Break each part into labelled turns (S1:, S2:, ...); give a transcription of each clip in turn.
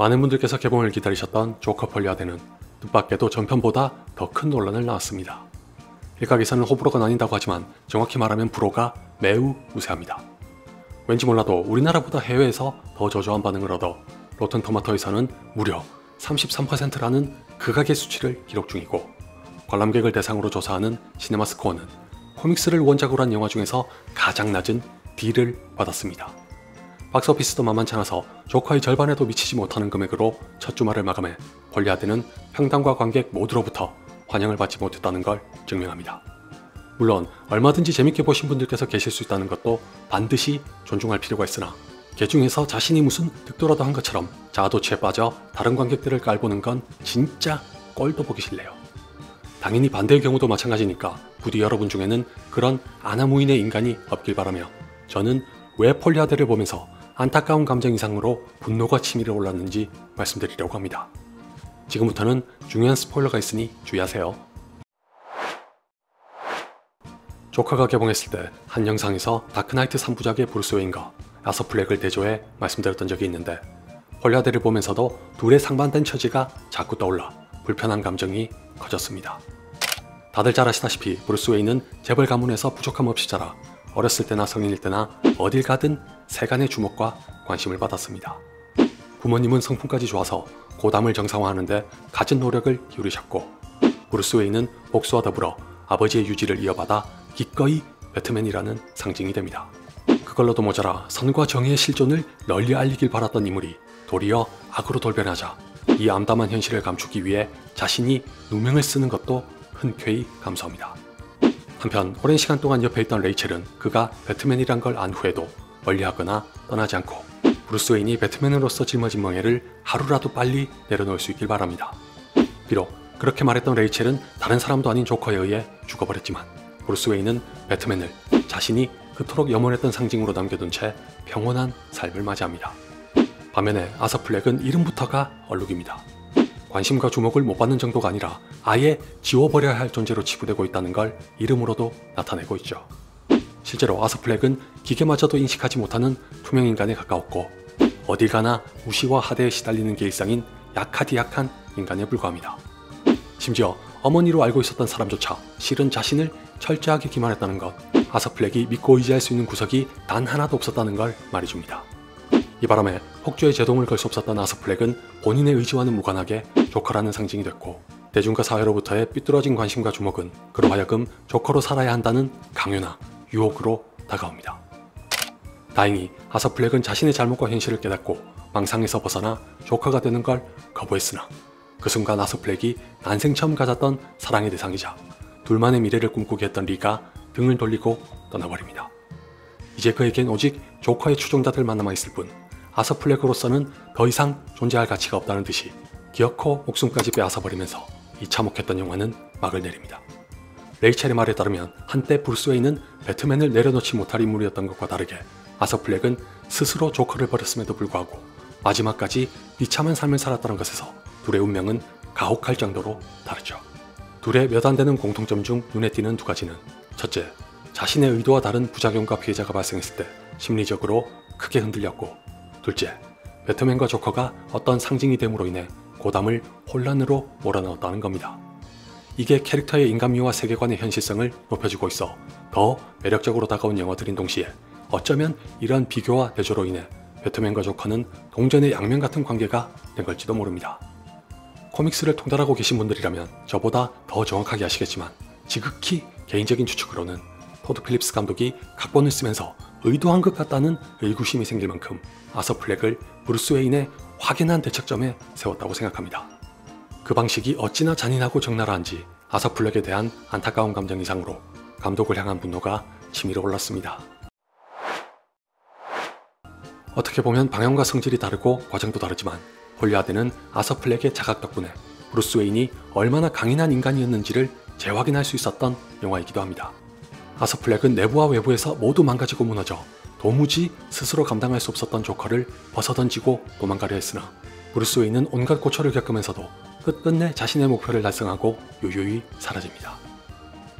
S1: 많은 분들께서 개봉을 기다리셨던 조커 폴리아드는 뜻밖에도 전편보다 더 큰 논란을 낳았습니다. 일각에서는 호불호가 나뉜다고 하지만 정확히 말하면 불호가 매우 우세합니다. 왠지 몰라도 우리나라보다 해외에서 더 저조한 반응을 얻어 로튼 토마토에서는 무려 33%라는 극악의 수치를 기록 중이고, 관람객을 대상으로 조사하는 시네마 스코어는 코믹스를 원작으로 한 영화 중에서 가장 낮은 D를 받았습니다. 박스오피스도 만만치 않아서 조커의 절반에도 미치지 못하는 금액으로 첫 주말을 마감해 폴리아드는 평당과 관객 모두로부터 환영을 받지 못했다는 걸 증명합니다. 물론 얼마든지 재밌게 보신 분들께서 계실 수 있다는 것도 반드시 존중할 필요가 있으나, 개중에서 자신이 무슨 득도라도 한 것처럼 자아도취에 빠져 다른 관객들을 깔보는 건 진짜 꼴도 보기 싫네요. 당연히 반대의 경우도 마찬가지니까 부디 여러분 중에는 그런 아나무인의 인간이 없길 바라며, 저는 왜 폴리아드를 보면서 안타까운 감정 이상으로 분노가 치밀어 올랐는지 말씀드리려고 합니다. 지금부터는 중요한 스포일러가 있으니 주의하세요. 조커가 개봉했을 때 한 영상에서 다크나이트 3부작의 브루스 웨인과 아서 플렉을 대조해 말씀드렸던 적이 있는데, 폴리아드를 보면서도 둘의 상반된 처지가 자꾸 떠올라 불편한 감정이 커졌습니다. 다들 잘 아시다시피 브루스 웨인은 재벌 가문에서 부족함 없이 자라 어렸을 때나 성인일 때나 어딜 가든 세간의 주목과 관심을 받았습니다. 부모님은 성품까지 좋아서 고담을 정상화하는데 갖은 노력을 기울이셨고, 브루스 웨인은 복수와 더불어 아버지의 유지를 이어받아 기꺼이 배트맨이라는 상징이 됩니다. 그걸로도 모자라 선과 정의의 실존을 널리 알리길 바랐던 인물이 도리어 악으로 돌변하자 이 암담한 현실을 감추기 위해 자신이 누명을 쓰는 것도 흔쾌히 감사합니다. 한편 오랜 시간 동안 옆에 있던 레이첼은 그가 배트맨이란 걸 안 후에도 멀리하거나 떠나지 않고 브루스 웨인이 배트맨으로서 짊어진 멍해를 하루라도 빨리 내려놓을 수 있길 바랍니다. 비록 그렇게 말했던 레이첼은 다른 사람도 아닌 조커에 의해 죽어버렸지만, 브루스 웨인은 배트맨을 자신이 그토록 염원했던 상징으로 남겨둔 채 평온한 삶을 맞이합니다. 반면에 아서 플렉은 이름부터가 얼룩입니다. 관심과 주목을 못 받는 정도가 아니라 아예 지워버려야 할 존재로 치부되고 있다는 걸 이름으로도 나타내고 있죠. 실제로 아서 플렉은 기계마저도 인식하지 못하는 투명인간에 가까웠고, 어딜 가나 무시와 하대에 시달리는 게 일상인 약하디약한 인간에 불과합니다. 심지어 어머니로 알고 있었던 사람조차 실은 자신을 철저하게 기만했다는 것, 아서 플렉이 믿고 의지할 수 있는 구석이 단 하나도 없었다는 걸 말해줍니다. 이 바람에 폭주에 제동을 걸 수 없었던 아서 플렉은 본인의 의지와는 무관하게 조커라는 상징이 됐고, 대중과 사회로부터의 삐뚤어진 관심과 주목은 그로 하여금 조커로 살아야 한다는 강요나 유혹으로 다가옵니다. 다행히 아서 플렉은 자신의 잘못과 현실을 깨닫고 망상에서 벗어나 조커가 되는 걸 거부했으나, 그 순간 아서 플렉이 난생 처음 가졌던 사랑의 대상이자 둘만의 미래를 꿈꾸게 했던 리가 등을 돌리고 떠나버립니다. 이제 그에겐 오직 조커의 추종자들만 남아있을 뿐, 아서 플렉으로서는 더 이상 존재할 가치가 없다는 듯이 기어코 목숨까지 빼앗아버리면서 이 참혹했던 영화는 막을 내립니다. 레이첼의 말에 따르면 한때 브루스 웨인은 배트맨을 내려놓지 못할 인물이었던 것과 다르게 아서 플렉은 스스로 조커를 버렸음에도 불구하고 마지막까지 비참한 삶을 살았다는 것에서 둘의 운명은 가혹할 정도로 다르죠. 둘의 몇 안 되는 공통점 중 눈에 띄는 두 가지는, 첫째, 자신의 의도와 다른 부작용과 피해자가 발생했을 때 심리적으로 크게 흔들렸고, 둘째, 배트맨과 조커가 어떤 상징이 됨으로 인해 고담을 혼란으로 몰아넣었다는 겁니다. 이게 캐릭터의 인간미와 세계관의 현실성을 높여주고 있어 더 매력적으로 다가온 영화들인 동시에, 어쩌면 이러한 비교와 대조로 인해 배트맨과 조커는 동전의 양면 같은 관계가 된 걸지도 모릅니다. 코믹스를 통달하고 계신 분들이라면 저보다 더 정확하게 아시겠지만, 지극히 개인적인 추측으로는 토드 필립스 감독이 각본을 쓰면서 의도한 것 같다는 의구심이 생길 만큼 아서 플렉을 브루스 웨인의 확연한 대척점에 세웠다고 생각합니다. 그 방식이 어찌나 잔인하고 적나라한지 아서 플렉에 대한 안타까운 감정 이상으로 감독을 향한 분노가 치밀어 올랐습니다. 어떻게 보면 방향과 성질이 다르고 과정도 다르지만, 폴리아드는 아서 플렉의 자각 덕분에 브루스 웨인이 얼마나 강인한 인간이었는지를 재확인할 수 있었던 영화이기도 합니다. 아서 플렉은 내부와 외부에서 모두 망가지고 무너져 도무지 스스로 감당할 수 없었던 조커를 벗어던지고 도망가려 했으나, 브루스 웨인은 온갖 고초를 겪으면서도 끝끝내 자신의 목표를 달성하고 유유히 사라집니다.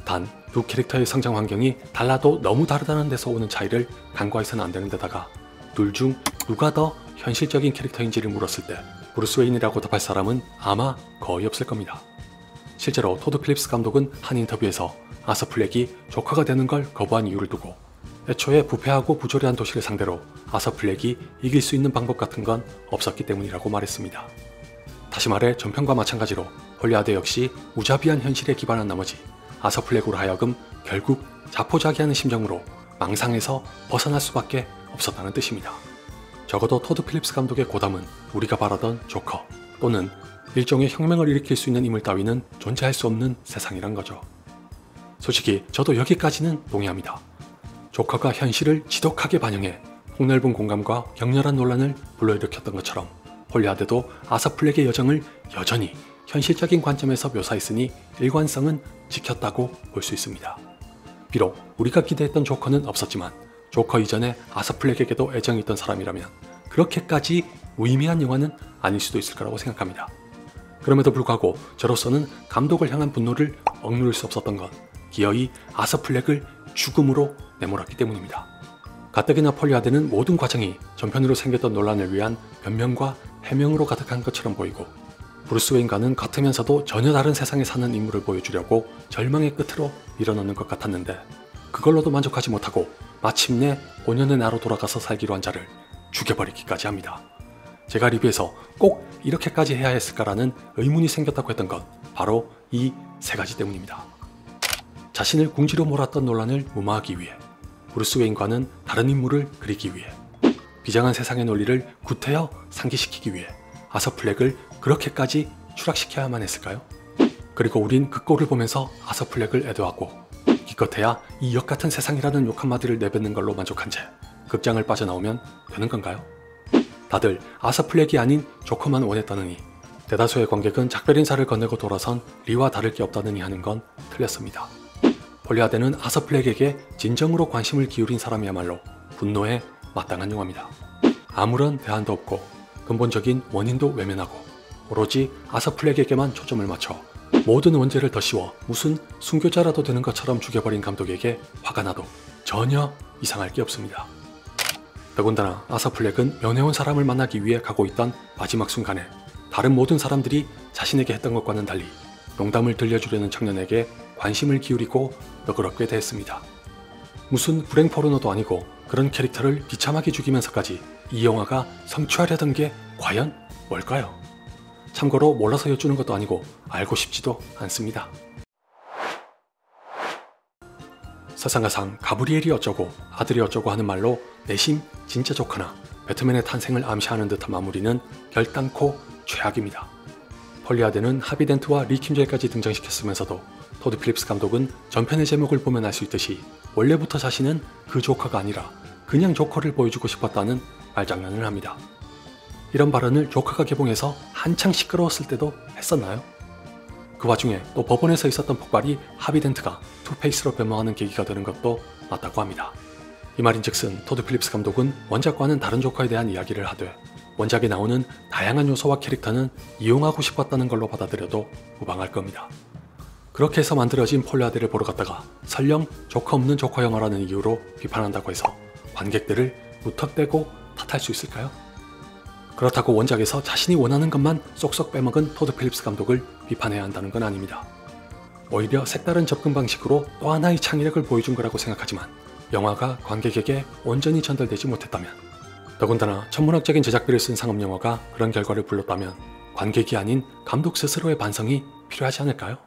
S1: 단, 두 캐릭터의 성장 환경이 달라도 너무 다르다는 데서 오는 차이를 간과해서는 안 되는 데다가, 둘 중 누가 더 현실적인 캐릭터인지를 물었을 때 브루스 웨인이라고 답할 사람은 아마 거의 없을 겁니다. 실제로 토드 필립스 감독은 한 인터뷰에서 아서 플렉이 조커가 되는 걸 거부한 이유를 두고 애초에 부패하고 부조리한 도시를 상대로 아서 플렉이 이길 수 있는 방법 같은 건 없었기 때문이라고 말했습니다. 다시 말해 전편과 마찬가지로 홀리아드 역시 무자비한 현실에 기반한 나머지 아서 플렉으로 하여금 결국 자포자기하는 심정으로 망상에서 벗어날 수밖에 없었다는 뜻입니다. 적어도 토드 필립스 감독의 고담은 우리가 바라던 조커 또는 일종의 혁명을 일으킬 수 있는 인물 따위는 존재할 수 없는 세상이란 거죠. 솔직히 저도 여기까지는 동의합니다. 조커가 현실을 지독하게 반영해 폭넓은 공감과 격렬한 논란을 불러일으켰던 것처럼 홀리아드도 아서 플렉의 여정을 여전히 현실적인 관점에서 묘사했으니 일관성은 지켰다고 볼 수 있습니다. 비록 우리가 기대했던 조커는 없었지만 조커 이전에 아서 플렉에게도 애정이 있던 사람이라면 그렇게까지 무의미한 영화는 아닐 수도 있을 거라고 생각합니다. 그럼에도 불구하고 저로서는 감독을 향한 분노를 억누를 수 없었던 건 기어이 아서 플렉을 죽음으로 내몰았기 때문입니다. 가뜩이나 홀리아드는 모든 과정이 전편으로 생겼던 논란을 위한 변명과 해명으로 가득한 것처럼 보이고 브루스 웨인과는 같으면서도 전혀 다른 세상에 사는 인물을 보여주려고 절망의 끝으로 밀어넣는 것 같았는데 그걸로도 만족하지 못하고 마침내 본연의 나로 돌아가서 살기로 한 자를 죽여버리기까지 합니다. 제가 리뷰에서 꼭 이렇게까지 해야 했을까라는 의문이 생겼다고 했던 건 바로 이 세 가지 때문입니다. 자신을 궁지로 몰았던 논란을 무마하기 위해, 브루스 웨인과는 다른 인물을 그리기 위해, 비장한 세상의 논리를 구태여 상기시키기 위해 아서 플렉을 그렇게까지 추락시켜야만 했을까요? 그리고 우린 그 꼴을 보면서 아서 플렉을 애도하고 기껏해야 이 역같은 세상이라는 욕 한마디를 내뱉는 걸로 만족한 채 극장을 빠져나오면 되는 건가요? 다들 아서 플렉이 아닌 조커만 원했다느니 대다수의 관객은 작별 인사를 건네고 돌아선 리와 다를 게 없다느니 하는 건 틀렸습니다. 홀리아드는 아서 플렉에게 진정으로 관심을 기울인 사람이야말로 분노에 마땅한 영화입니다. 아무런 대안도 없고 근본적인 원인도 외면하고 오로지 아서 플렉에게만 초점을 맞춰 모든 원죄를 더 씌워 무슨 순교자라도 되는 것처럼 죽여버린 감독에게 화가 나도 전혀 이상할 게 없습니다. 더군다나 아서 플렉은 면회온 사람을 만나기 위해 가고 있던 마지막 순간에 다른 모든 사람들이 자신에게 했던 것과는 달리 농담을 들려주려는 청년에게 관심을 기울이고 너그럽게 대했습니다. 무슨 불행 포르노도 아니고 그런 캐릭터를 비참하게 죽이면서까지 이 영화가 성취하려던 게 과연 뭘까요? 참고로 몰라서 여쭈는 것도 아니고 알고 싶지도 않습니다. 서상가상 가브리엘이 어쩌고 아들이 어쩌고 하는 말로 내심 진짜 좋거나 배트맨의 탄생을 암시하는 듯한 마무리는 결단코 최악입니다. 홀리아드는 하비 덴트와 리 킴젤까지 등장시켰으면서도 토드 필립스 감독은 전편의 제목을 보면 알 수 있듯이 원래부터 자신은 그 조커가 아니라 그냥 조커를 보여주고 싶었다는 말장난을 합니다. 이런 발언을 조커가 개봉해서 한창 시끄러웠을 때도 했었나요? 그 와중에 또 법원에서 있었던 폭발이 하비 덴트가 투페이스로 변모하는 계기가 되는 것도 맞다고 합니다. 이 말인즉슨 토드 필립스 감독은 원작과는 다른 조커에 대한 이야기를 하되 원작에 나오는 다양한 요소와 캐릭터는 이용하고 싶었다는 걸로 받아들여도 무방할 겁니다. 그렇게 해서 만들어진 홀리아드를 보러 갔다가 설령 조커 없는 조커 영화라는 이유로 비판한다고 해서 관객들을 무턱대고 탓할 수 있을까요? 그렇다고 원작에서 자신이 원하는 것만 쏙쏙 빼먹은 토드 필립스 감독을 비판해야 한다는 건 아닙니다. 오히려 색다른 접근 방식으로 또 하나의 창의력을 보여준 거라고 생각하지만 영화가 관객에게 온전히 전달되지 못했다면, 더군다나 천문학적인 제작비를 쓴 상업영화가 그런 결과를 불렀다면 관객이 아닌 감독 스스로의 반성이 필요하지 않을까요?